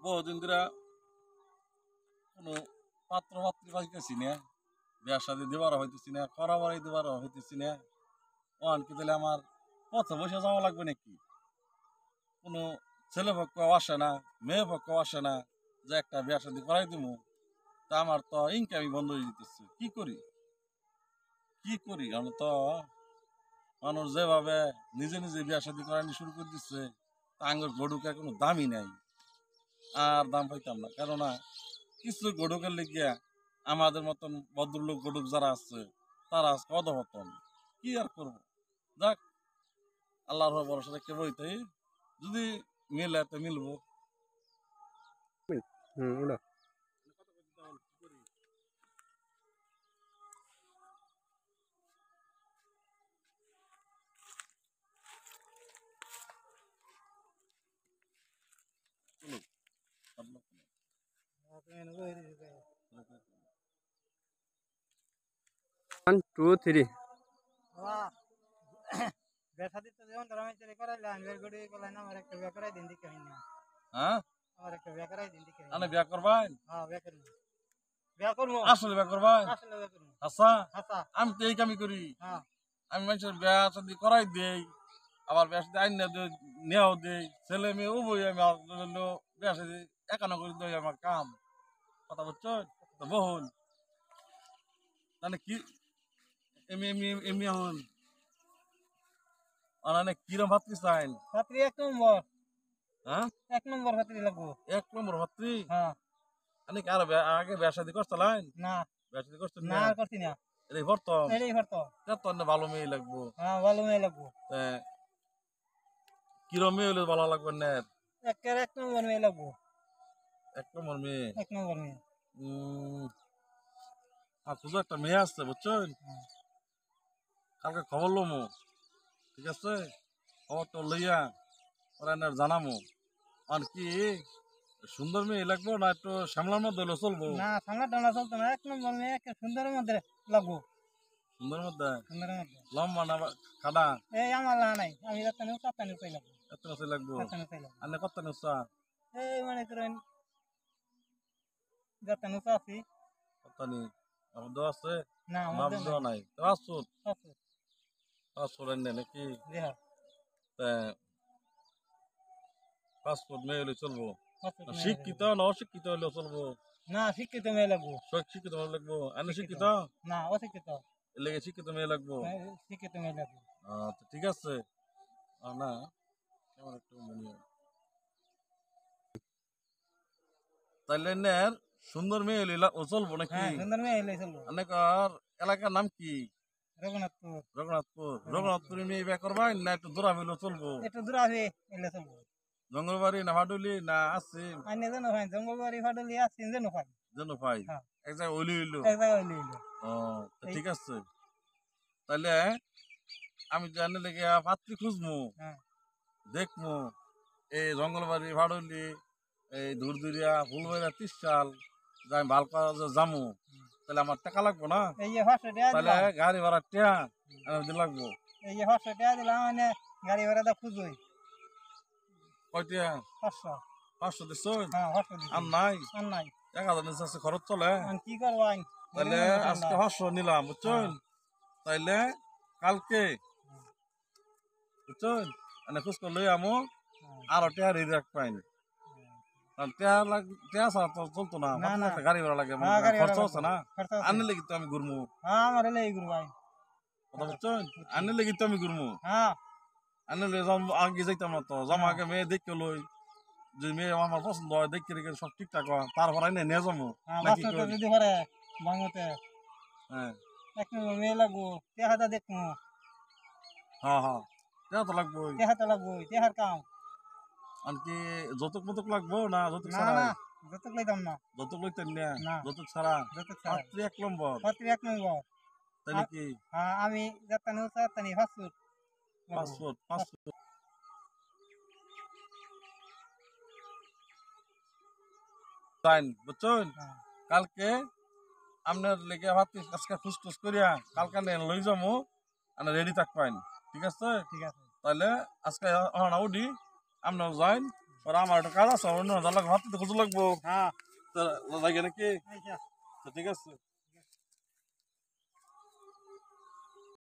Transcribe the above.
বহুদিন ধরে কোনো পাত্র পাত্রী পাইতেছি না, বিয়ার সাথে দিবার হইতেছি না, করাবারই দিবার হইতেছি না। ওয়ান কি তাহলে আমার পথে বসে যাওয়া লাগবে নাকি? কোনো ছেলে পক্ষ আসে না, মেয়ে পক্ষ আসে না, যে একটা বিয়ার সাথে করাই দিব। তা আমার তো ইনকামই বন্ধ হয়ে যেতেছে। কি করি কি করি আমি তো, মানুষ যেভাবে নিজে নিজে বিয়ার সাথে করানি শুরু করে দিচ্ছে, তা আঙ্গুর গরুকের কোনো দামই নাই। আর দাম পাইতাম না, কেননা কিছু গরুকের লিগিয়া আমাদের মতন ভদ্রলোক গরুক যারা আছে তারা আজকে অধপতন। কি আর করবো, যাক, আল্লাহর ভরসা রেখে বইতে, যদি মিলে তো মিলবো। ওটা চলুক, আপনার 1 2 3 বেসাদি তো যেমন ধর আমি চলে করাইলাম বের গড়ি কলাই না আমার একটা বিয়া করাই দিন দিকে হইনা হ্যাঁ, আমার একটা বিয়া করাই দিন দিকে আনে বিয়া করবাই, হ্যাঁ বিয়া করবো আসলে বিয়া করবাই। আসলে বিয়া করবো আচ্ছা, আচ্ছা আমি তো এই কামই করি। হ্যাঁ আমি মানুষের বিয়া শাদি করাই দেই, আবার বিয়া শাদি আইন নেওয়াও দেই, ছেলে মেয়ে উভয় আমি বিয়া শাদি একান্ন করে দেই আমার কাম। কথা বুঝছো তো বহুল, মানে কি এমনি এমনি এমনি হন মানে কিরম ভাতৃ চাইন? ছাত্রী এক নম্বর হ্যাঁ, ছাত্রী লাগবো 1 নম্বর ভাতৃ। হ্যাঁ আমি কি আরো আগে বিয়া শাদি করছিলেন? না বিয়া শাদি করছেন না না? করছি না এটাই প্রথম। এটাই হতো তো ভালো মেয়ে লাগবো। হ্যাঁ ভালো মেয়ে লাগবো তা কিরম মেয়ে হলে ভালো লাগবে না? এক নম্বর মেয়ে লাগবো 1 নম্বর মেয়ে। এক নম্বর মেয়ে আর খুঁজো একটা মেয়ে আসছে বুঝছেন, কালকে খবর লমো, ঠিক আছে? খবরটা লইয়া ওরা জানামো। আর কি সুন্দর মেয়ে লাগবো না একটু শ্যামলার মধ্যে হলে চলবো? না সামনে ডানা চলতো না এক নম্বর মেয়ে একে সুন্দরের মধ্যে লাগবো সুন্দর মধ্যে সুন্দরের মধ্যে লম্বা না খাডা? এই আমার না নাই আমি রাস্তা নিউ কাপ্তা নিউ পাইলাম এত আছে লাগবো? রাস্তা নিউ পাইলাম আনে কত নিউসা? এই মনে করেন রাস্তা নিউ আছি কত নি আমার দেওয়া আছে? না মাপ আমাদের দেওয়া নাই তো আসুন, আছে পাসপোর্ট এনে নাকি? জি হ্যাঁ পাসপোর্ট মেয়ে হলে চলবো? পাসপোর্ট মেয়ে শিক্ষিত না অশিক্ষিত হলেও চলবো? না শিক্ষিত মেয়ে লাগবো শিক্ষিত মেয়ে লাগবো? আনে শিক্ষিত? না অশিক্ষিত এর লেগে শিক্ষিত মেয়ে লাগবো? শিক্ষিত মেয়ে লাগবো আচ্ছা ঠিক আছে। না কেমন একটু মনে হয়। তাইলে নের সুন্দর মেয়ে হলে ও চলবো নাকি? হ্যাঁ সুন্দর মেয়ে এলে চলবো অনেক এলাকার নাম কি? রঘুনাথপুর রঘুনাথপুর মেয়ে বিয়ে করবাই না একটু দূরা হইলেও চলবো? একটু দূর আছে এলে চলবো জঙ্গলবাড়ি না ভাডুলি না আছে? আইনে যেন ভাই জঙ্গলবাড়ি ফাটলি আসছি যেন ভাই যেন ভাই হ্যাঁ এক জায়গায় হইলি হইলো। এক জায়গায় হইলে হইলো ও তা ঠিক আছে। তাহলে আমি জানি লেগে পাত্রী খুঁজমু, হ্যাঁ দেখমু এই জঙ্গলবাড়ি ভাডুলি, এই দূরদুরিয়া ফুলবাড়িয়া 30 সাল আমি ভাল কাজে যামু, তাহলে আমার টাকা লাগবো না? এই যে হর্ষ দেয়া তাহলে দিলাম গাড়ি ভাড়া টিয়া দিন লাগবো। এই যে হর্ষ দেয়া দিলাম মানে গাড়ি ভাড়া দা খুঁজোই কয়টিয়া? 500 500 দিচ্ছ? হ্যাঁ হর্ষ দিছি আর নাই আর নাই 1000 নিচে আছে, খরচ চলে। আর কি করবো আইন তাহলে আজকে 500 নিলাম বুঝছেন, তাইলে কালকে বুঝছেন মানে খোঁজ করলে আমো আরো টিয়া রেডি রাখ পাইনি। টিয়া ছাড়া তো চলতো না, না, না। গাড়ি ভাড়া লাগে, হ্যাঁ, গাড়ি ভাড়া খরচ আছে না। খরচ আছে। আনলে কিন্তু আমি ঘুরমু, হ্যাঁ আমার এলে এই গুরু ভাই কথা বুঝছেন? আনলে কিন্তু আমি ঘুরমু, হ্যাঁ আনলে আগে যাইতাম না তো, জমা আগে মেয়ে দেখে লই, যে মেয়ে আমার পছন্দ হয় দেখে রেখে সব ঠিকঠাক হয়, তারপর আইনে নিয়ে যাবো নাকি? বাচ্চাটা যদি পারে বাংলাতে হ্যাঁ এক নম্বর মেয়ে লাগবো তেহাটা দেখবো হ্যাঁ হ্যাঁ, টিয়া তো লাগবোই। তেহাটা লাগবো তেহার কাম আনকি যৌতুক মতুক লাগবো না যৌতুক না ছাড়া? না যতক লইতাম না যৌতুক লইতেন না? না। যৌতুক ছাড়া যতক ছাড়া পাত্রী 1 নম্বর। পাত্রী এক নম্বর তাই নাকি হ্যাঁ আমি যাত্রানি হচ্ছে যাত্রানি ফাস্টফুড 5 ফুট টাইম বুঝছেন কালকে আপনার লেগে ভাবছি আজকে ফুসটুস করিয়া কালকে লই যাবো আপনি রেডি থাকবেন ঠিক আছে ঠিক আছে তাহলে আজকে হনা উঠি আপনার যাইন পরে আমার একটা কাজ আছে অন্য ভাবতে খুঁজে লাগবো হ্যাঁ তো লাগে নাকি আচ্ছা তো ঠিক আছে